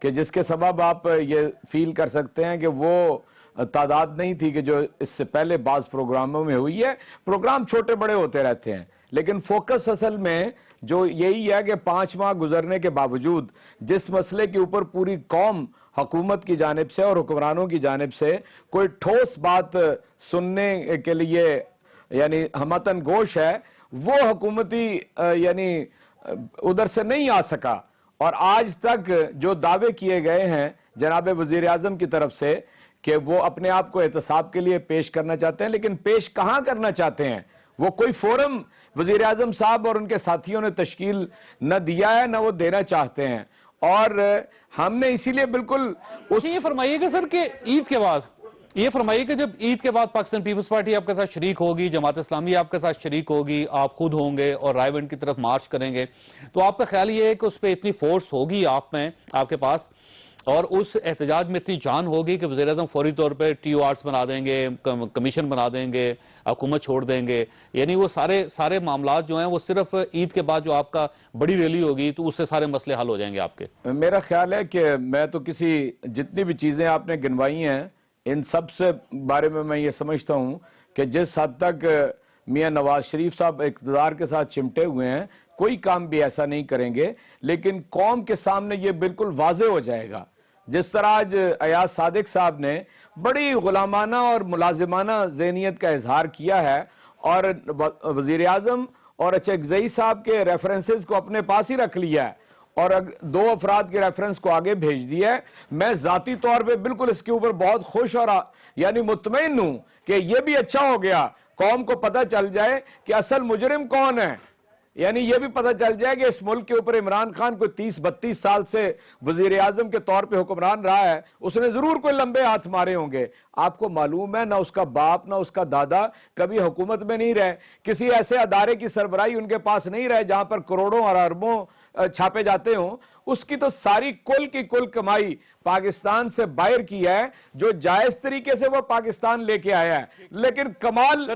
کہ جس کے سبب آپ یہ فیل کر سکتے ہیں کہ وہ تعداد نہیں تھی کہ جو اس سے پہلے بعض پروگراموں میں ہوئی ہے. پروگرام چھوٹے بڑے ہوتے رہتے ہیں لیکن فوکس اصل میں جو یہی ہے کہ 5 ماہ گزرنے کے باوجود جس مسئلے کے اوپر پوری قوم حکومت کی جانب سے اور حکمرانوں کی جانب سے کوئی ٹھوس بات سننے کے لیے یعنی ہمتن گوش ہے، وہ حکومتی یعنی ادھر سے نہیں آ سکا. اور آج تک جو دعوے کیے گئے ہیں جناب وزیر اعظم کی طرف سے کہ وہ اپنے آپ کو احتساب کے لیے پیش کرنا چاہتے ہیں، لیکن پیش کہاں کرنا چاہتے ہیں؟ وہ کوئی فورم وزیر اعظم صاحب اور ان کے ساتھیوں نے تشکیل نہ دیا ہے، نہ وہ دینا چاہتے ہیں. اور ہم نے اسی لیے بالکل یہ فرمائیے گا سر کہ عید کے بعد یہ فرمائیے کہ جب عید کے بعد پاکستان پیپلز پارٹی آپ کے ساتھ شریک ہوگی، جماعت اسلامی آپ کے ساتھ شریک ہوگی، آپ خود ہوں گے اور رائے بند کی طرف مارچ کریں گے، تو آپ کا خیال یہ ہے کہ اس پہ اتنی فورس ہوگی آپ کے پاس اور اس احتجاج میں اتنی جان ہوگی کہ وزیر اعظم فوری طور پہ ٹی او آرز بنا دیں گے، کمیشن بنا دیں گے، حکومت چھوڑ دیں گے، یعنی وہ سارے معاملات جو ہیں وہ صرف عید کے بعد جو آپ کا بڑی ریلی ہوگی تو اس سے سارے مسئلے حل ہو جائیں گے آپ کے؟ میرا خیال ہے کہ میں تو جتنی بھی چیزیں آپ نے گنوائی ہیں ان سب سے بارے میں یہ سمجھتا ہوں کہ جس حد تک میاں نواز شریف صاحب اقتدار کے ساتھ چمٹے ہوئے ہیں کوئی کام بھی ایسا نہیں کریں گے، لیکن قوم کے سامنے یہ بالکل واضح ہو جائے گا. جس طرح آج ایاز صادق صاحب نے بڑی غلامانہ اور ملازمانہ ذہنیت کا اظہار کیا ہے اور وزیر اعظم اور اچکزئی صاحب کے ریفرنسز کو اپنے پاس ہی رکھ لیا ہے اور 2 افراد کے ریفرنس کو آگے بھیج دیا ہے. میں ذاتی طور پہ بالکل اس کے اوپر بہت خوش اور یعنی مطمئن ہوں کہ یہ بھی اچھا ہو گیا، قوم کو پتہ چل جائے کہ اصل مجرم کون ہے. یعنی یہ بھی پتہ چل جائے کہ اس ملک کے اوپر عمران خان کوئی 30-32 سال سے وزیر اعظم کے طور پہ حکمران رہا ہے، اس نے ضرور کوئی لمبے ہاتھ مارے ہوں گے. آپ کو معلوم ہے نہ اس کا باپ نہ اس کا دادا کبھی حکومت میں نہیں رہے، کسی ایسے ادارے کی سربراہی ان کے پاس نہیں رہے جہاں پر کروڑوں اور اربوں چھاپے جاتے ہوں. اس کی تو ساری کل کی کل کمائی پاکستان سے باہر کی ہے جو جائز طریقے سے وہ پاکستان لے کے آیا ہے. لیکن کمال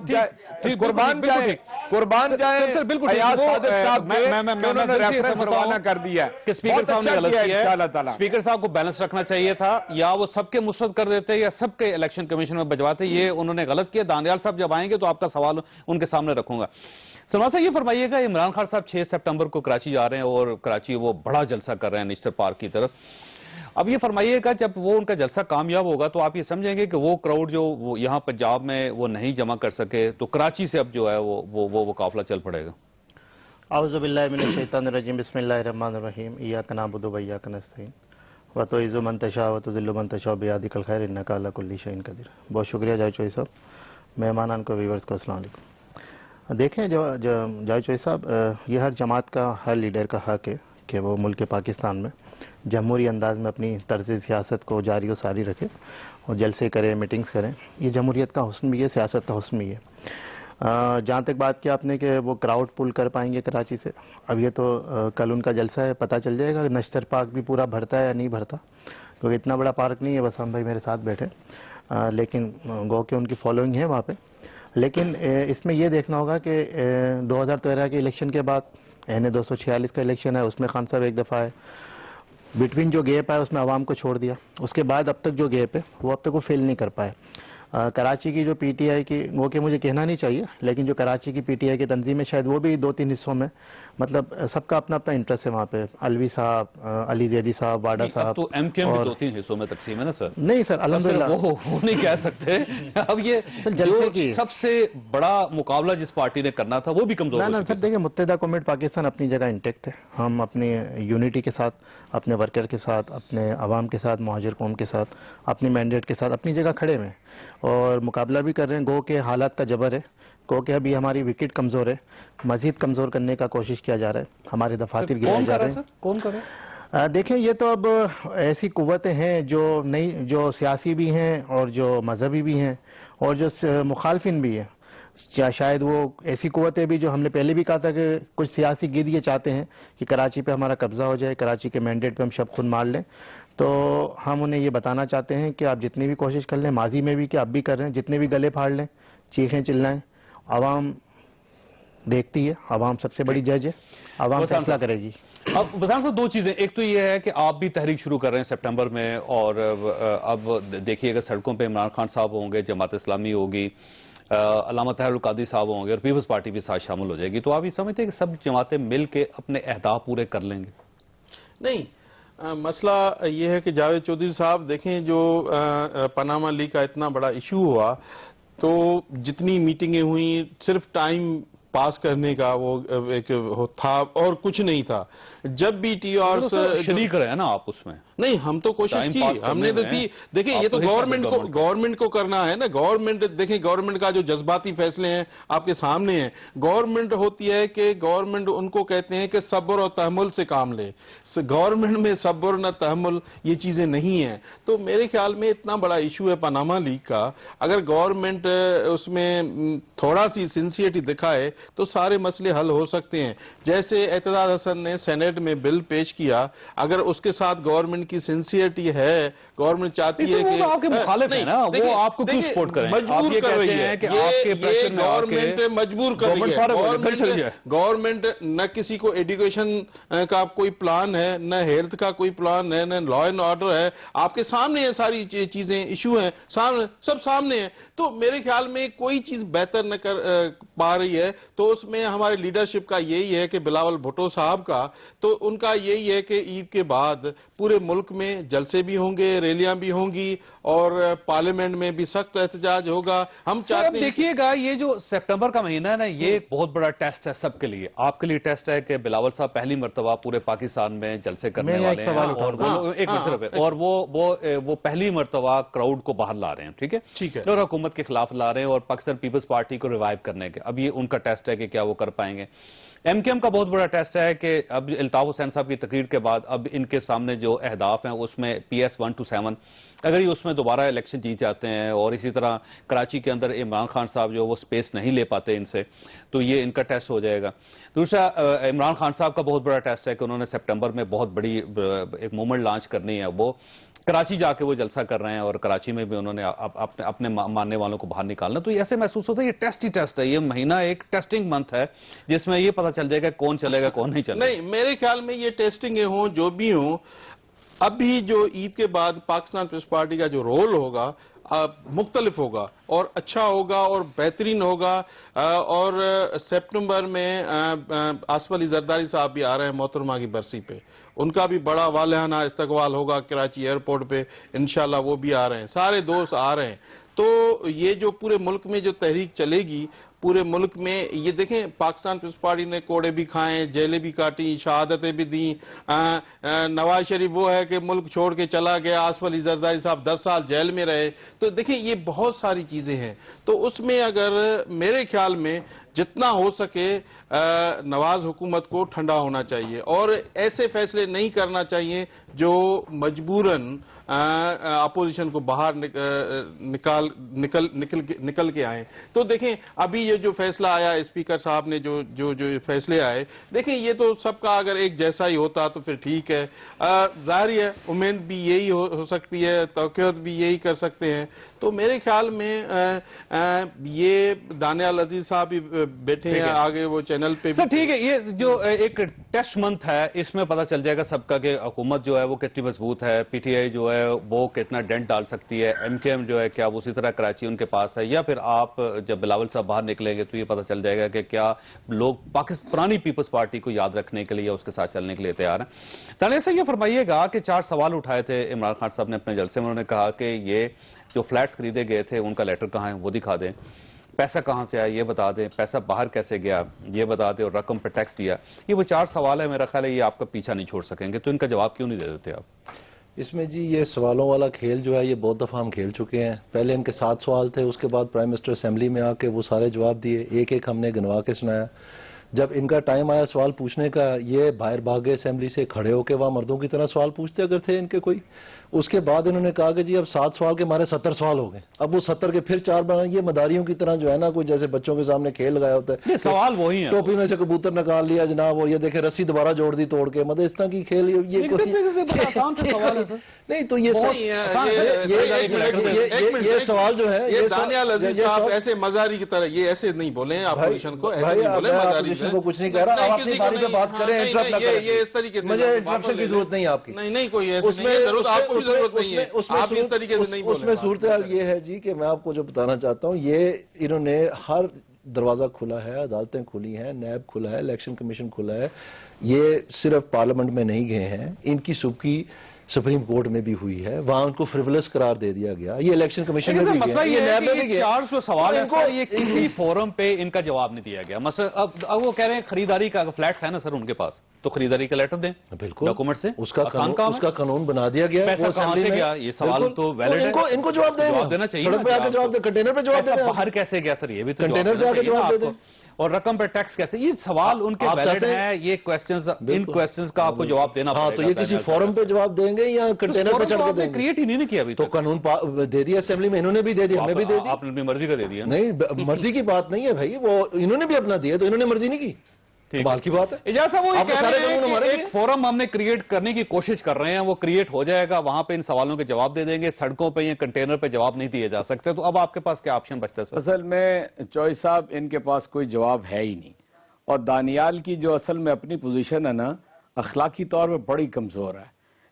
قربان جائے ایاز صادق صاحب کے انہوں نے ریفرنس روانہ کر دیا ہے. اسپیکر صاحب نے غلط کیا ہے. اسپیکر صاحب کو بیلنس رکھنا چاہیے تھا، یا وہ سب کے مسترد کر دیتے یا سب کے الیکشن کمیشن میں بجواتے. یہ انہوں نے غلط کیا. دانیال صاحب جب آئیں گے تو آپ کا سوال ان کے سامنے رکھوں گا. سلمان صاحب یہ فرمائیے گا، عمران خان صاحب 6 سپٹمبر کو کراچی جا رہے ہیں اور کراچی وہ بڑا جلسہ کر رہے ہیں نشتر پارک کی طرف. اب یہ فرمائیے گا جب وہ ان کا جلسہ کامیاب ہوگا تو آپ یہ سمجھیں گے کہ وہ کراؤڈ جو یہاں پنجاب میں وہ نہیں جمع کر سکے تو کراچی سے اب جو ہے وہ قافلہ چل پڑے گا؟ اعوذ باللہ من الشیطان الرجیم، بسم اللہ الرحمن الرحیم. ایاک نعبد و ایاک نستعین وتعز من تشاء وتذل من تشاء بیدک الخیر انک علی کل شیء قدیر. بہت شکریہ جاوید چوہدری صاحب. مہمانان کو ویورز کو السلام علیکم. دیکھیں جاوید چوہدری صاحب، یہ ہر جماعت کا ہر لیڈر کا حق ہے کہ وہ ملک پاکستان میں جمہوری انداز میں اپنی طرز سیاست کو جاری و ساری رکھے اور جلسے کرے، میٹنگز کریں. یہ جمہوریت کا حسن بھی ہے، سیاست کا حسن بھی ہے. جہاں تک بات کیا آپ نے کہ وہ کراؤڈ پول کر پائیں گے کراچی سے، اب یہ تو کل ان کا جلسہ ہے، پتہ چل جائے گا کہ نشتر پارک بھی پورا بھرتا ہے یا نہیں بھرتا، کیونکہ اتنا بڑا پارک نہیں ہے. وسام بھائی میرے ساتھ بیٹھے، لیکن گو کہ ان کی فالوئنگ ہے وہاں پہ. لیکن اس میں یہ دیکھنا ہوگا کہ 2013 کے الیکشن کے بعد یعنی 246 کا الیکشن ہے، اس میں خان صاحب ایک دفعہ ہے، بٹوین جو گیپ ہے اس میں عوام کو چھوڑ دیا. اس کے بعد اب تک جو گیپ ہے وہ اب تک وہ فل نہیں کر پائے. کراچی کی جو پی ٹی آئی کی، وہ کہ مجھے کہنا نہیں چاہیے، لیکن جو کراچی کی پی ٹی آئی کی تنظیم ہے شاید وہ بھی 2-3 حصوں میں، مطلب سب کا اپنا اپنا انٹرسٹ ہے وہاں پہ. علوی صاحب، علی زیدی صاحب، واڈا صاحب. تو ایم کیو ایم بھی 2-3 حصوں میں تقسیم ہے نا سر؟ نہیں سر، الحمدللہ وہ نہیں کہہ سکتے. اب یہ جو سب سے بڑا مقابلہ جس پارٹی نے کرنا تھا وہ بھی کمزور ہو چکی ہے. سر دیکھیں، متحدہ قومیت پاکستان اپنی جگہ انٹیکٹ ہے. ہم اپنی یونٹی کے ساتھ، اپنے ورکر کے ساتھ، اپنے عوام کے ساتھ، مہاجر قوم کے ساتھ، اپنی مینڈیٹ کے ساتھ اپنی جگہ کھڑے ہوئے اور مقابلہ بھی کر رہے ہیں. گو کہ حالات کا جبر ہے، گو کہ ابھی ہماری وکٹ کمزور ہے، مزید کمزور کرنے کا کوشش کیا جا رہا ہے. ہمارے دفاتر گرائے جا رہے ہیں. کون کر رہا ہے؟ دیکھیں یہ تو اب ایسی قوتیں ہیں جو سیاسی بھی ہیں اور جو مذہبی بھی ہیں اور جو مخالفین بھی ہیں. شاید وہ ایسی قوتیں بھی جو ہم نے پہلے بھی کہا تھا کہ کچھ سیاسی گید یہ چاہتے ہیں کہ کراچی پہ ہمارا قبضہ ہو جائے، کراچی کے مینڈیٹ پہ ہم شب خون مار لیں. تو ہم انہیں یہ بتانا چاہتے ہیں کہ آپ جتنی بھی کوشش کر لیں، ماضی میں بھی کہ آپ بھی کر رہے ہیں، جتنے بھی گلے پھاڑ لیں، چیخیں چلائیں، عوام دیکھتی ہے، عوام سب سے بڑی جج ہے، عوام فیصلہ کرے گی. اب وزیر صاحب دو چیزیں، ایک تو یہ ہے کہ آپ بھی تحریک شروع کر رہے ہیں سپٹمبر میں، اور اب دیکھیے گا سڑکوں پہ عمران خان صاحب ہوں گے، جماعت اسلامی ہوگی، علامہ طاہر القادری صاحب ہوں گے، اور پیپلز پارٹی بھی ساتھ شامل ہو جائے گی، تو آپ یہ سمجھتے ہیں کہ سب جماعتیں مل کے اپنے اہداف پورے کر لیں گے؟ نہیں، مسئلہ یہ ہے کہ جاوید چودھری صاحب دیکھیں، جو پاناما لیک کا اتنا بڑا ایشو ہوا تو جتنی میٹنگیں ہوئیں صرف ٹائم پاس کرنے کا وہ ایک تھا اور کچھ نہیں تھا. جب بھی ٹی آر شریک رہے ہیں نا آپ اس میں؟ نہیں، ہم تو کوشش کی، ہم نے دیکھیں یہ تو گورنمنٹ کو کرنا ہے نا. گورنمنٹ دیکھیں، گورنمنٹ کا جو جذباتی فیصلے ہیں آپ کے سامنے ہیں. گورنمنٹ ہوتی ہے کہ گورنمنٹ ان کو کہتے ہیں کہ صبر اور تحمل سے کام لے. گورنمنٹ میں صبر نہ تحمل یہ چیزیں نہیں ہیں. تو میرے خیال میں اتنا بڑا ایشو ہے پاناما لیک کا، اگر گورنمنٹ اس میں تھوڑا سی سنسیئرٹی دکھائے تو سارے مسئلے حل ہو سکتے ہیں. جیسے اعتزاز حسن نے سینیٹ میں بل پیش کیا، اگر اس کے ساتھ گورنمنٹ کی سنسیئرٹی ہے، گورنمنٹ چاہتی ہے کہ آپ کے مخالف ہیں نا، وہ آپ کو کیوں سپورٹ کریں؟ مجبور کر رہی ہے کہ آپ کے پریشر میں گورنمنٹ مجبور کر رہی ہے. گورنمنٹ نہ کسی کو ایڈوکیشن کا کوئی پلان ہے، نہ ہیلتھ کا کوئی پلان ہے، نہ لا اینڈ آرڈر ہے. آپ کے سامنے یہ ساری چیزیں، ایشو ہیں سب سامنے ہیں. تو میرے خیال میں کوئی چیز بہتر نہ کر پا رہی ہے. تو اس میں ہمارے لیڈرشپ کا یہی ہے کہ بلاول بھٹو صاحب کا، تو ان کا یہی ہے کہ عید کے بعد پورے ملک میں جلسے بھی ہوں گے، ریلیاں بھی ہوں گی، اور پارلیمنٹ میں بھی سخت احتجاج ہوگا. ہم چاہتے ہیں دیکھیے گا یہ جو سپٹمبر کا مہینہ ہے نا، یہ ایک بہت بڑا ٹیسٹ ہے سب کے لیے. آپ کے لیے ٹیسٹ ہے کہ بلاول صاحب پہلی مرتبہ پورے پاکستان میں جلسے کرنے والے ہیں، اور وہ پہلی مرتبہ کراؤڈ کو باہر لا رہے ہیں. ٹھیک ہے، اور حکومت کے خلاف لا رہے ہیں، اور پاکستان پیپلز پارٹی کو ریوائیو کرنے کے. اب یہ ان کا ٹیسٹ ہے کہ کیا وہ کر پائیں گے. ایم کیو ایم کا بہت بڑا ٹیسٹ ہے کہ اب الطاف حسین صاحب کی تقریر کے بعد اب ان کے سامنے جو اہداف ہیں اس میں پی ایس 1 to 7، اگر یہ اس میں دوبارہ الیکشن جیت جاتے ہیں، اور اسی طرح کراچی کے اندر عمران خان صاحب جو وہ سپیس نہیں لے پاتے ان سے، تو یہ ان کا ٹیسٹ ہو جائے گا. دوسرا عمران خان صاحب کا بہت بڑا ٹیسٹ ہے کہ انہوں نے سپٹمبر میں بہت بڑی ایک موومنٹ لانچ کرنی ہے. وہ کراچی جا کے وہ جلسہ کر رہے ہیں، اور کراچی میں بھی انہوں نے اپنے ماننے والوں کو باہر نکالنا. تو ایسے محسوس ہوتا ہے یہ ٹیسٹ ہی ٹیسٹ ہے. یہ مہینہ ایک ٹیسٹنگ منتھ ہے جس میں یہ پتہ چل جائے گا کون چلے گا کون نہیں چلے گا. نہیں، میرے خیال میں یہ ٹیسٹنگیں ہوں جو بھی ہوں، ابھی جو عید کے بعد پاکستان پیپلز پارٹی کا جو رول ہوگا مختلف ہوگا، اور اچھا ہوگا، اور بہترین ہوگا. اور سپٹمبر میں آصف علی زرداری صاحب بھی آ رہے ہیں محترمہ کی برسی پہ، ان کا بھی بڑا والہانہ استقبال ہوگا کراچی ایئرپورٹ پہ. انشاءاللہ وہ بھی آ رہے ہیں، سارے دوست آ رہے ہیں. تو یہ جو پورے ملک میں جو تحریک چلے گی، پورے ملک میں یہ دیکھیں پاکستان پیپلز پارٹی نے کوڑے بھی کھائیں، جیلیں بھی کاٹی، شہادتیں بھی دیں. نواز شریف وہ ہے کہ ملک چھوڑ کے چلا گیا، آصف علی زرداری صاحب 10 سال جیل میں رہے. تو دیکھیں یہ بہت ساری چیزیں ہیں. تو اس میں اگر میرے خیال میں جتنا ہو سکے نواز حکومت کو ٹھنڈا ہونا چاہیے، اور ایسے فیصلے نہیں کرنا چاہیے جو مجبوراً اپوزیشن کو باہر نکل کے آئیں. تو دیکھیں ابھی یہ جو فیصلہ آیا اسپیکر صاحب نے جو فیصلے آئے، دیکھیں یہ تو سب کا اگر ایک جیسا ہی ہوتا تو پھر ٹھیک ہے. ظاہر ہے امید بھی یہی ہو سکتی ہے، توقعات بھی یہی کر سکتے ہیں. تو میرے خیال میں یہ دانیال عزیز صاحب بھی بیٹھے ہیں آگے وہ چینل پہ. سر ٹھیک ہے، یہ جو ایک ٹیسٹ منتھ ہے اس میں پتہ چل جائے گا سب کا کہ حکومت جو ہے وہ کتنی مضبوط ہے، پی ٹی آئی جو ہے وہ کتنا ڈینٹ ڈال سکتی ہے، ایم کے ایم جو ہے کیا وہ اسی طرح کراچی ان کے پاس ہے، یا پھر آپ جب بلاول صاحب باہر نکلیں گے تو یہ پتہ چل جائے گا کہ کیا لوگ پرانی پیپلز پارٹی کو یاد رکھنے کے لیے اس کے ساتھ چلنے کے لیے تیار ہیں. تانیہ سے یہ فرمائیے گا کہ 4 سوال اٹھائے تھے عمران خان صاحب نے اپنے جلسے میں. انہوں نے کہا کہ یہ جو فلیٹس خریدے گئے تھے ان کا لیٹر کہاں ہے وہ دکھا دیں، پیسہ کہاں سے آیا یہ بتا دیں، پیسہ باہر کیسے گیا یہ بتا دیں، اور رقم پہ ٹیکس دیا. یہ وہ 4 سوال ہے، میرا خیال ہے یہ آپ کا پیچھا نہیں چھوڑ سکیں گے. تو ان کا جواب کیوں نہیں دے دیتے آپ؟ اس میں جی یہ سوالوں والا کھیل جو ہے یہ بہت دفعہ ہم کھیل چکے ہیں. پہلے ان کے 7 سوال تھے، اس کے بعد پرائم منسٹر اسمبلی میں آ کے وہ سارے جواب دیے، ایک ایک ہم نے گنوا کے سنایا. جب ان کا ٹائم آیا سوال پوچھنے کا، یہ باہر بھاگے اسمبلی سے، کھڑے ہو کے وہاں مردوں کی طرح سوال پوچھتے اگر تھے ان کے کوئی. اس کے بعد انہوں نے کہا کہ جی اب 7 سوال کے ہمارے 70 سوال ہو گئے. اب وہ 70 کے پھر 4 بنا. یہ مداریوں کی طرح جو ہے نا، کوئی جیسے بچوں کے سامنے کھیل لگایا ہوتا ہے، یہ سوال وہی ہیں، ٹوپی میں سے کبوتر نکال لیا جناب، اور یہ دیکھے رسی دوبارہ جوڑ دی توڑ کے، مطلب اس طرح کی کھیل. یہ نہیں تو یہ سوال جو ہے دانیال عزیز صاحب ایسے مزاری کی طرح یہ ایسے نہیں بولیں، اپوزیشن کو ایسے نہیں بولیں مزاری. اپوزیشن کو کچھ نہیں کہہ رہا. آپ اپنی باری پہ بات کریں, انٹرپٹ نہ کریں. یہ اس طریقے سے مجھے انٹرپشن کی ضرورت نہیں ہے آپ کی. نہیں کوئی ایسی نہیں ہے, ضرورت آپ کو بھی ضرورت نہیں ہے, آپ اس طریقے سے نہیں بولیں. اس میں صورتحال یہ ہے جی کہ میں آپ کو جو بتانا چاہتا ہوں, یہ انہوں نے ہر دروازہ کھلا ہے, عدالتیں کھلی ہیں, نیب کھلا ہے, الیکشن کمیشن کھلا ہے. یہ صرف پارلیمنٹ میں نہیں گئے ہیں, ان کی سبکی سپریم کورٹ میں بھی ہوئی ہے, وہاں ان کو فریولس قرار دے دیا گیا. یہ الیکشن کمیشن میں بھی مسئلہ گئے, یہ یہ ہے نیب میں کہ بھی یہ گئے. 400 سوال ان کو ہے, یہ کسی فورم پہ ان کا جواب نہیں دیا گیا. مثلا اب وہ کہہ رہے ہیں خریداری کا فلیٹس ہے نا سر ان کے پاس, تو خریداری کا لیٹر دیں بالکل ڈاکومنٹ سے, اس کا آسان کام ہے. اس کا قانون بنا دیا گیا. پیسہ کہاں سے گیا, یہ سوال تو ویلڈ ہے. ان کو جواب دیں, جواب دینا چاہیے, سڑک پہ آ کے جواب دیں, کنٹینر پہ جواب پیسہ دیں. باہر کیسے گیا سر, یہ بھی تو کنٹینر پہ آ کے جواب دے دیں. اور رقم پہ ٹیکس کیسے, یہ سوال ان کے ویلڈ ہیں. یہ کوسچنز, ان کوسچنز کا آپ کو جواب دینا پڑے گا. ہاں, تو یہ کسی فورم پہ جواب دیں گے یا کنٹینر پہ چڑھ کے دیں گے؟ کریٹ ہی نہیں کیا ابھی تو قانون دے دیا اسمبلی میں, انہوں نے بھی دے دیا, ہمیں بھی دے دیا. آپ نے اپنی مرضی کا دے دیا. نہیں, مرضی کی بات نہیں ہے بھائی, وہ انہوں نے بھی اپنا دیا تو انہوں نے مرضی نہیں کی. کمال کی بات ہے. اجازت صاحب, وہ آپ کہہ سارے رہے ہیں قانون کہ ہمارے ایک فورم ہم نے کریٹ کرنے کی کوشش کر رہے ہیں, وہ کریٹ ہو جائے گا, وہاں پہ ان سوالوں کے جواب دے دیں گے. سڑکوں پہ یا کنٹینر پہ جواب نہیں دیے جا سکتے, تو اب آپ کے پاس کیا آپشن بچتا ہے سر؟ اصل میں چوئی صاحب ان کے پاس کوئی جواب ہے ہی نہیں, اور دانیال کی جو اصل میں اپنی پوزیشن ہے نا, اخلاقی طور پہ بڑی کمزور ہے.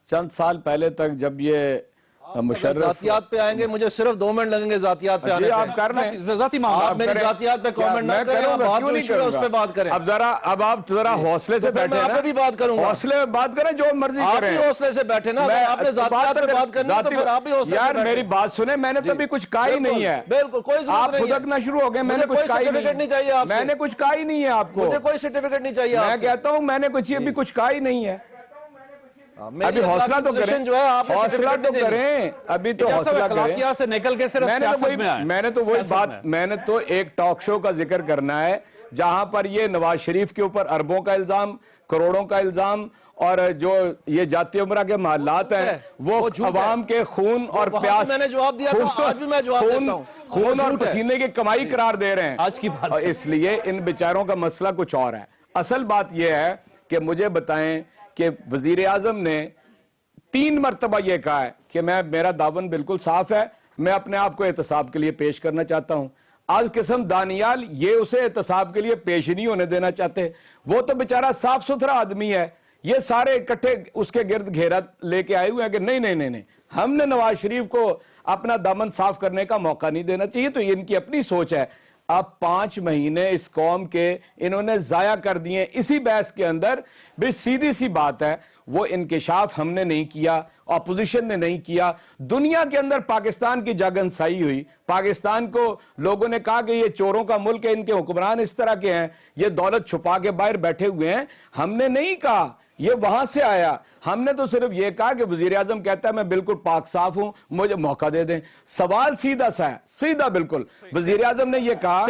چند سال پہلے تک جب یہ مشرف ذاتیات پہ آئیں گے, مجھے صرف 2 منٹ لگیں گے ذاتیات پہ آنے آپ پہ. کر رہے ہیں ذاتی معاملہ آپ میری ذاتیات پہ کامنٹ نہ کریں, آپ بات جو ایشو ہے اس پہ بات کریں. اب آپ ذرا حوصلے سے بیٹھے میں آپ پہ بھی بات کروں گا, حوصلے میں بات کریں, جو مرضی آپ کریں. بھی حوصلے سے بیٹھے نا, اگر آپ نے ذاتیات پہ بات کرنی تو پھر آپ بھی حوصلے سے یار بیٹھیں. میری بات سنیں, میں نے تو ابھی کچھ کہا ہی نہیں ہے. بالکل کوئی ضرورت آپ نہیں ہے. خدکنا شروع ہو گئے, میں نے کچھ کہا ہی نہیں چاہیے آپ سے, میں نے کچھ کہا ہی نہیں ہے آپ کو. مجھے کوئی سرٹیفکیٹ نہیں چاہیے آپ میں سے. کہتا ہوں میں نے کچھ ابھی کچھ کہا ہی نہیں ہے. ابھی حوصلہ تو کریں, جو ہے آپ حوصلہ تو کریں, ابھی تو حوصلہ کریں. اخلاقیات سے نکل کے صرف سیاست میں آئیں. میں نے تو وہی بات, میں نے تو ایک ٹاک شو کا ذکر کرنا ہے جہاں پر یہ نواز شریف کے اوپر اربوں کا الزام, کروڑوں کا الزام, اور جو یہ جاتی عمرہ کے محلات ہیں وہ عوام کے خون اور پیاس, میں نے جواب دیا تھا, آج بھی میں جواب دیتا ہوں, خون اور پسینے کی کمائی قرار دے رہے ہیں آج کی بات. اس لیے ان بیچاروں کا مسئلہ کچھ اور ہے. اصل بات یہ ہے کہ مجھے بتائیں کہ وزیر اعظم نے 3 مرتبہ یہ کہا ہے کہ میرا دامن بالکل صاف ہے, میں اپنے آپ کو احتساب کے لیے پیش کرنا چاہتا ہوں. آج قسم دانیال یہ اسے احتساب کے لیے پیش نہیں ہونے دینا چاہتے. وہ تو بیچارہ صاف ستھرا آدمی ہے, یہ سارے اکٹھے اس کے گرد گھیرا لے کے آئے ہوئے ہیں کہ نہیں, ہم نے نواز شریف کو اپنا دامن صاف کرنے کا موقع نہیں دینا چاہیے. تو ان کی اپنی سوچ ہے. اب 5 مہینے اس قوم کے انہوں نے ضائع کر دیے اسی بحث کے اندر. بھی سیدھی سی بات ہے, وہ انکشاف ہم نے نہیں کیا, اپوزیشن نے نہیں کیا. دنیا کے اندر پاکستان کی جاگنسائی ہوئی, پاکستان کو لوگوں نے کہا کہ یہ چوروں کا ملک ہے, ان کے حکمران اس طرح کے ہیں, یہ دولت چھپا کے باہر بیٹھے ہوئے ہیں. ہم نے نہیں کہا, یہ وہاں سے آیا. ہم نے تو صرف یہ کہا کہ وزیر اعظم کہتا ہے میں بالکل پاک صاف ہوں, مجھے موقع دے دیں. سوال سیدھا سا ہے, سیدھا بالکل. وزیر اعظم نے یہ کہا,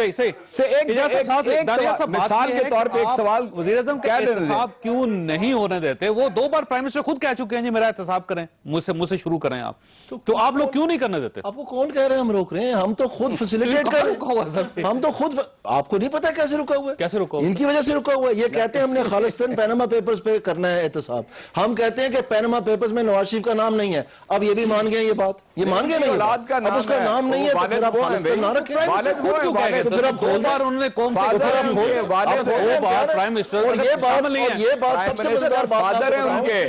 مثال کے طور پہ ایک سوال, وزیر اعظم کا احتساب کیوں نہیں ہونے دیتے؟ وہ 2 بار پرائم منسٹر خود کہہ چکے ہیں جی میرا احتساب کریں, مجھ سے شروع کریں آپ, تو آپ لوگ کیوں نہیں کرنے دیتے؟ آپ کو کون کہہ رہے ہیں ہم روک رہے ہیں؟ ہم تو خود فیسیلیٹیٹ کر رہے ہیں, ہم تو خود. آپ کو نہیں پتا کیسے رکا ہوا ہے؟ کیسے رکا ہوا؟ ان کی وجہ سے رکا ہوا ہے. یہ کہتے ہیں ہم نے خالصتاً پیناما پیپرز پہ کرنا ہے احتساب. ہم کہتے ہیں کہ پیناما پیپرز میں نواز شریف کا نام نہیں ہے. اب یہ بھی مان گئے, یہ بات یہ مان گئے نہیں, اب اس کا نام نہیں ہے تو پھر آپ خالصتاً نہ رکھیں. خود کیوں کہہ گئے؟ پھر اب 2 بار انہوں نے قوم سے 2 بار پرائم منسٹر, اور یہ بات سب سے مزیدار بات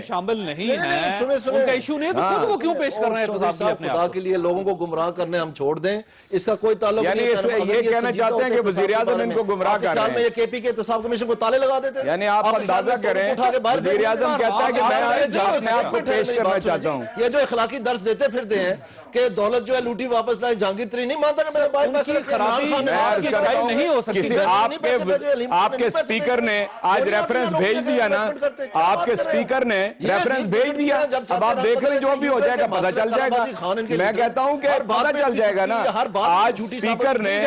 شامل نہیں ہے, ان کا ایشو نہیں ہے, تو خود وہ کیوں پیش کر رہے ہیں احتساب اپنے خدا کے لیے؟ لوگوں کو گمراہ کرنے ہم چھوڑ دیں, اس کا کوئی تعلق نہیں. یعنی یہ کہنا چاہتے ہیں کہ وزیر اعظم ان کو گمراہ کر رہے ہیں. یہ کے پی کے احتساب کمیشن کو تالے لگا دیتے ہیں. یعنی آپ اندازہ کریں, وزیر اعظم کہتا ہے کہ میں اپنے آپ کو پیش کرنا چاہتا ہوں. یہ جو اخلاقی درس دیتے پھرتے ہیں کہ دولت جو ہے لوٹی واپس لائے, جہانگیر تری نہیں مانتا کہ میرے بھائی پیسے نہیں ہو سکتی. آپ کے سپیکر نے آج ریفرنس بھیج دیا نا, آپ کے سپیکر نے ریفرنس بھیج دیا. اب آپ دیکھ لیں جو بھی ہو جائے گا پتہ چل جائے گا. میں کہتا ہوں کہ پتہ چل جائے گا نا. آج سپیکر نے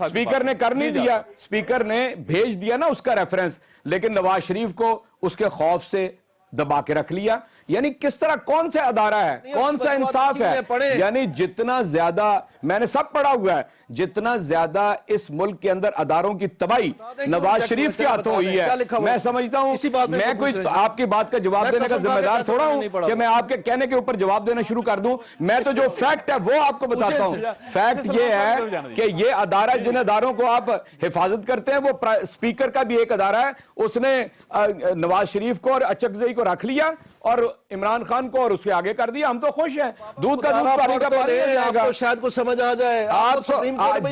سپیکر نے کر نہیں دیا, سپیکر نے بھیج دیا نا اس کا ریفرنس, لیکن نواز شریف کو اس کے خوف سے دبا کے رکھ لیا. یعنی کس طرح کون سے ادارہ ہے, کون سا انصاف ہے. یعنی جتنا زیادہ میں نے سب پڑھا ہوا ہے, جتنا زیادہ اس ملک کے اندر اداروں کی تباہی نواز شریف کے ہاتھوں ہوئی ہے, میں سمجھتا ہوں میں کوئی آپ کی بات کا جواب دینے کا ذمہ دار تھوڑا ہوں کہ میں آپ کے کہنے کے اوپر جواب دینا شروع کر دوں. میں تو جو فیکٹ ہے وہ آپ کو بتاتا ہوں. فیکٹ یہ ہے کہ یہ ادارہ, جن اداروں کو آپ حفاظت کرتے ہیں, وہ اسپیکر کا بھی ایک ادارہ ہے, اس نے نواز شریف کو اور اچکزئی کو رکھ لیا اور عمران خان کو اور اس کے آگے کر دیا. ہم تو خوش ہیں, دودھ کا دودھ پانی کا پانی ہو جائے گا. شاید کچھ سمجھ آ جائے, آپ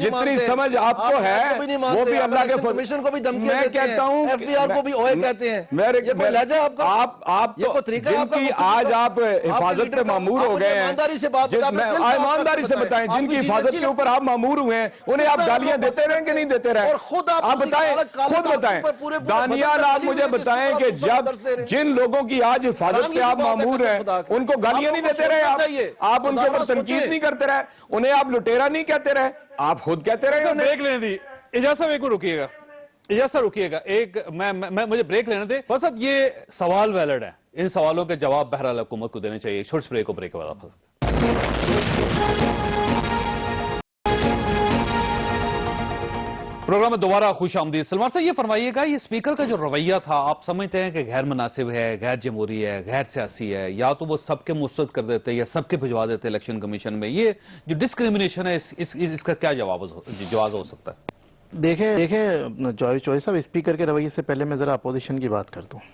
جتنی سمجھ آپ کو ہے وہ بھی اللہ کے کمیشن کو بھی دھمکیاں میں دیتے ہیں, کہتا ہوں ایف بی آر کو بھی اوئے کہتے ہیں. یہ کوئی لہجہ ہے آپ کا؟ آپ یہ تو کوئی طریقہ ہے جن آپ کا کی گفتگو آج کا؟ آپ حفاظت پہ مامور ہو گئے ہیں, ایمانداری سے بات بتائیں, ایمانداری سے بتائیں, جن کی حفاظت کے اوپر آپ مامور ہوئے ہیں, انہیں آپ گالیاں دیتے رہیں کہ نہیں دیتے رہے؟ آپ بتائیں, خود بتائیں. دانیال آپ مجھے بتائیں کہ جب جن لوگوں کی آج حفاظت پہ آپ مامور ہیں ان کو گالیاں نہیں دیتے رہے, آپ ان کے اوپر تنقید نہیں کرتے رہے, انہیں آپ لٹیرا نہیں کہتے رہے, آپ خود کہتے رہے. بریک لینے دی اجازت صاحب, ایک کو رکیے گا, اجازت صاحب رکیے گا, ایک مجھے بریک لینے دے. بس یہ سوال ویلڈ ہے, ان سوالوں کے جواب بہرحال حکومت کو دینے چاہیے. چھوٹے بریک کو بریک کے بعد آپ پروگرام میں دوبارہ خوش آمدید. سلمان صاحب یہ فرمائیے گا, یہ اسپیکر کا جو رویہ تھا, آپ سمجھتے ہیں کہ غیر مناسب ہے, غیر جمہوری ہے, غیر سیاسی ہے, یا تو وہ سب کے مسترد کر دیتے یا سب کے بھجوا دیتے الیکشن کمیشن میں؟ یہ جو ڈسکریمنیشن ہے اس کا کیا جواز ہو سکتا ہے؟ دیکھیں چوہی صاحب, اسپیکر کے رویے سے پہلے میں ذرا اپوزیشن کی بات کرتا ہوں.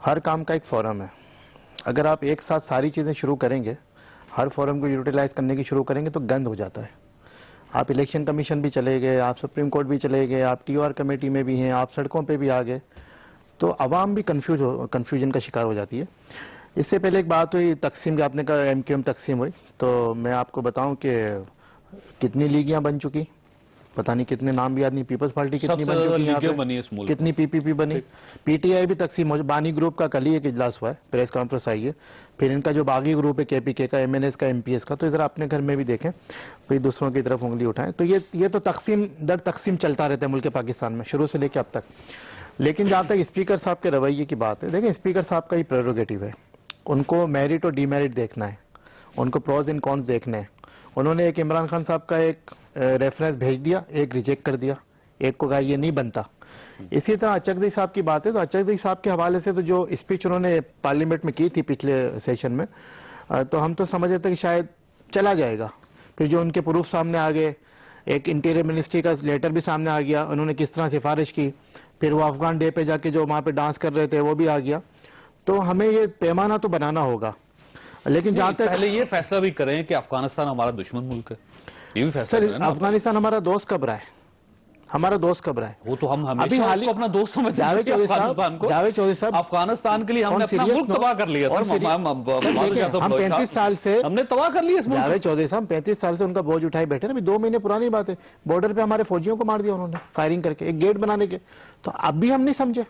ہر کام کا ایک فورم ہے. اگر آپ ایک ساتھ ساری چیزیں شروع کریں گے, ہر فورم کو یوٹیلائز کرنے کی شروع کریں گے تو گند ہو جاتا ہے. آپ الیکشن کمیشن بھی چلے گئے, آپ سپریم کورٹ بھی چلے گئے, آپ ٹی او آر کمیٹی میں بھی ہیں, آپ سڑکوں پہ بھی آ گئے, تو عوام بھی کنفیوژن کا شکار ہو جاتی ہے. اس سے پہلے ایک بات ہوئی تقسیم کی, آپ نے کہا ایم کیو ایم تقسیم ہوئی, تو میں آپ کو بتاؤں کہ کتنی لیگیاں بن چکی, پتہ نہیں کتنے نام بھی یاد نہیں. پیپلز پارٹی کتنی بن چکی یہاں پہ, کتنی پی پی پی بنی, پی ٹی آئی بھی تقسیم ہو. بانی گروپ کا کل ہی ایک اجلاس ہوا ہے, پریس کانفرنس آئی ہے. پھر ان کا جو باغی گروپ ہے کے پی کے کا, ایم این ایس کا, ایم پی ایس کا, تو ذرا اپنے گھر میں بھی دیکھیں, پھر دوسروں کی طرف انگلی اٹھائیں. تو یہ تو تقسیم در تقسیم چلتا رہتا ہے ملک پاکستان میں شروع سے لے کے اب تک. لیکن جہاں تک اسپیکر صاحب کے رویے کی بات ہے, دیکھیں اسپیکر صاحب کا ہی پریروگیٹو ہے, ان کو میرٹ اور ڈی میرٹ دیکھنا ہے, ان کو پروز اینڈ کونز دیکھنے ہیں. انہوں نے ایک عمران خان صاحب کا ایک ریفرنس بھیج دیا, ایک ریجیکٹ کر دیا, ایک کو کہا یہ نہیں بنتا. اسی طرح اچکزئی صاحب کی بات ہے, تو اچکزئی صاحب کے حوالے سے تو جو اسپیچ انہوں نے پارلیمنٹ میں کی تھی پچھلے سیشن میں, تو ہم تو سمجھتے تھے کہ شاید چلا جائے گا. پھر جو ان کے پروف سامنے آ گئے, ایک انٹیریئر منسٹری کا لیٹر بھی سامنے آ گیا, انہوں نے کس طرح سفارش کی. پھر وہ افغان ڈے پہ جا کے جو وہاں پہ ڈانس کر رہے تھے وہ بھی آ گیا. تو ہمیں یہ پیمانہ تو بنانا ہوگا. لیکن جہاں تک پہلے یہ فیصلہ بھی کریں کہ افغانستان ہمارا دشمن ملک ہے, یہ بھی فیصلہ سر, کریں نا. افغانستان ہمارا دوست کب رہا ہے, ہمارا دوست کب رہا ہے؟ وہ تو ہم ابھی ہمیشہ حال اس ہی کو اپنا دوست سمجھتے ہیں جاوید چودھری افغانستان کو. جاوید چودھری صاحب, افغانستان کے لیے ہم نے اپنا ملک تباہ کر لیا سر. ہم 35 سال سے ہم نے تباہ کر لیا اس ملک. جاوید چودھری صاحب 35 سال سے ان کا بوجھ اٹھائے بیٹھے نا. ابھی 2 مہینے پرانی بات ہے, بارڈر پہ ہمارے فوجیوں کو مار دیا انہوں نے فائرنگ کر کے, ایک گیٹ بنانے کے. تو اب بھی ہم نہیں سمجھے,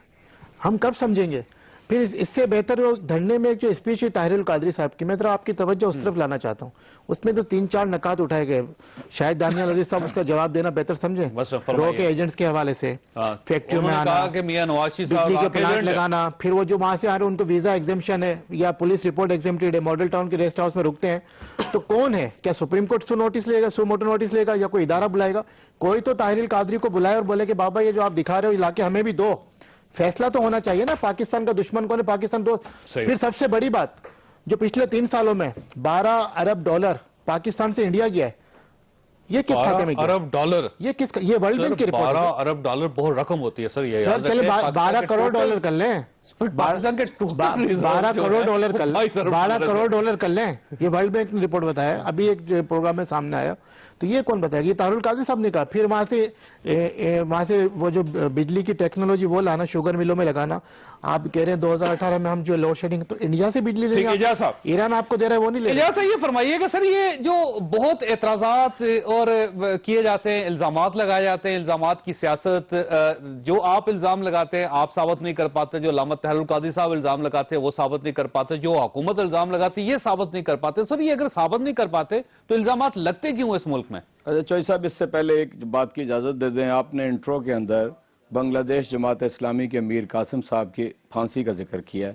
ہم کب سمجھیں گے؟ پھر اس سے بہتر وہ دھرنے میں ایک جو اسپیچ ہوئی طاہر القادری صاحب کی, میں ذرا آپ کی توجہ اس طرف لانا چاہتا ہوں. اس میں تو 3-4 نکات اٹھائے گئے, شاید دانیال عزیز صاحب اس کا جواب دینا بہتر سمجھیں. رو کے ایجنٹس کے حوالے سے فیکٹریوں میں آنا, بجلی کے پلانٹ لگانا, پھر وہ جو وہاں سے آ رہے ہیں ان کو ویزا ایگزمپشن ہے یا پولیس رپورٹ ایگزمپٹڈ ہے, ماڈل ٹاؤن کے ریسٹ ہاؤس میں رکتے ہیں. تو کون ہے, کیا سپریم کورٹ سو نوٹس لے گا, سو موٹو نوٹس لے گا, یا کوئی ادارہ بلائے گا؟ کوئی تو طاہر القادری کو بلائے اور بولے کہ بابا یہ جو آپ دکھا رہے ہو علاقے ہمیں بھی دو. فیصلہ تو ہونا چاہیے نا, پاکستان کا دشمن کون ہے, پاکستان دوست. پھر سب سے بڑی بات, جو پچھلے 3 سالوں میں $12 ارب پاکستان سے انڈیا گیا ہے, یہ کس کھاتے میں گیا؟ $12 یہ کس کا, یہ ورلڈ بینک کی رپورٹ ہے. $12 ارب بہت رقم ہوتی ہے سر. یہ سر چلے $12 کروڑ کر لیں, پاکستان کے $12 کروڑ کر لیں, یہ ورلڈ بینک نے رپورٹ بتایا. ابھی ایک پروگرام میں سامنے آیا, تو یہ کون بتائے گا؟ یہ طاہر القادری صاحب نے کہا. پھر وہاں سے وہ جو بجلی کی ٹیکنالوجی وہ لانا, شوگر ملوں میں لگانا. آپ کہہ رہے ہیں 2018 میں ہم جو لوڈ شیڈنگ, تو انڈیا سے بجلی لے گا, ایران آپ کو دے رہا ہے وہ نہیں لے گا. اجازت یہ فرمائیے کہ سر یہ جو بہت اعتراضات اور کیے جاتے ہیں, الزامات لگائے جاتے ہیں, الزامات کی سیاست, جو آپ الزام لگاتے ہیں آپ ثابت نہیں کر پاتے, جو علامہ طاہر القادری صاحب الزام لگاتے ہیں وہ ثابت نہیں کر پاتے, جو حکومت الزام لگاتی ہے یہ ثابت نہیں کر پاتے. سر یہ اگر ثابت نہیں کر پاتے تو الزامات لگتے کیوں اس ملک میں؟ چوہی صاحب, اس سے پہلے ایک بات کی اجازت دے دیں. آپ نے انٹرو کے اندر بنگلہ دیش جماعت اسلامی کے امیر قاسم صاحب کی پھانسی کا ذکر کیا ہے.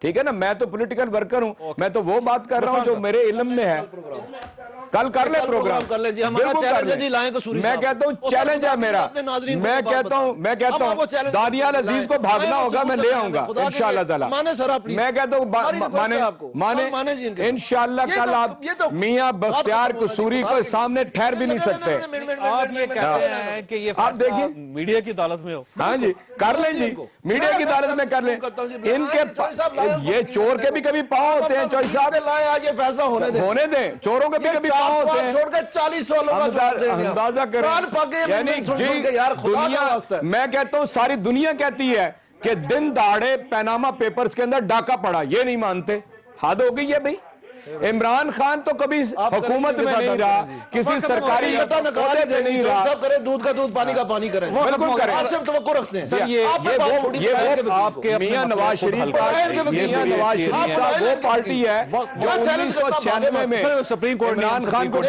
ٹھیک ہے نا, میں تو پولیٹیکل ورکر ہوں, میں تو وہ بات کر رہا ہوں جو میرے علم میں ہے. کل کر لیں پروگرام, کر لیں جی, ہمارا چیلنج ہے جی, لائیں قصوری میں صاحب. کہتا ہوں چیلنج ہے میرا, میں کہتا ہوں دانیال عزیز کو بھاگنا ہوگا, میں لے آؤں گا انشاءاللہ تعالی. میں کہتا ہوں مانے انشاءاللہ کل آپ میاں بختیار قصوری کو سامنے ٹھہر بھی نہیں سکتے. آپ یہ کہتے ہیں کہ یہ آپ دیکھیں میڈیا کی عدالت میں ہو. ہاں جی کر لیں جی, میڈیا کی عدالت میں کر لیں. ان کے یہ چور کے بھی کبھی پاؤں ہوتے ہیں چوئی صاحب, لائیں آج یہ فیصلہ ہونے دیں. چوروں کے بھی کبھی پاؤں ہوتے ہیں. چھوڑ کے 40 سوالوں کا جواب دے دیا. اندازہ کریں یعنی دنیا, میں کہتا ہوں ساری دنیا کہتی ہے کہ دن دہاڑے پیناما پیپرز کے اندر ڈاکہ پڑا, یہ نہیں مانتے. حد ہو گئی ہے بھئی. عمران خان تو کبھی حکومت میں نہیں رہا, کسی سرکاری عہدے پہ نہیں رہا. سب کریں, دودھ کا دودھ, پانی کا پانی کریں. بالکل کریں. آپ سے توقع رکھتے ہیں. یہ آپ کے میاں نواز شریف صاحب وہ پارٹی ہے جو 1996 میں سپریم کورٹ نے عمران خان کو لے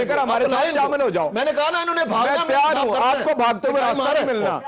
کر ہمارے ساتھ شامل ہو جاؤ. میں نے کہا نا انہوں نے میں تیار ہوں, آپ کو بھاگتے ہوئے راستہ نہیں ملنا.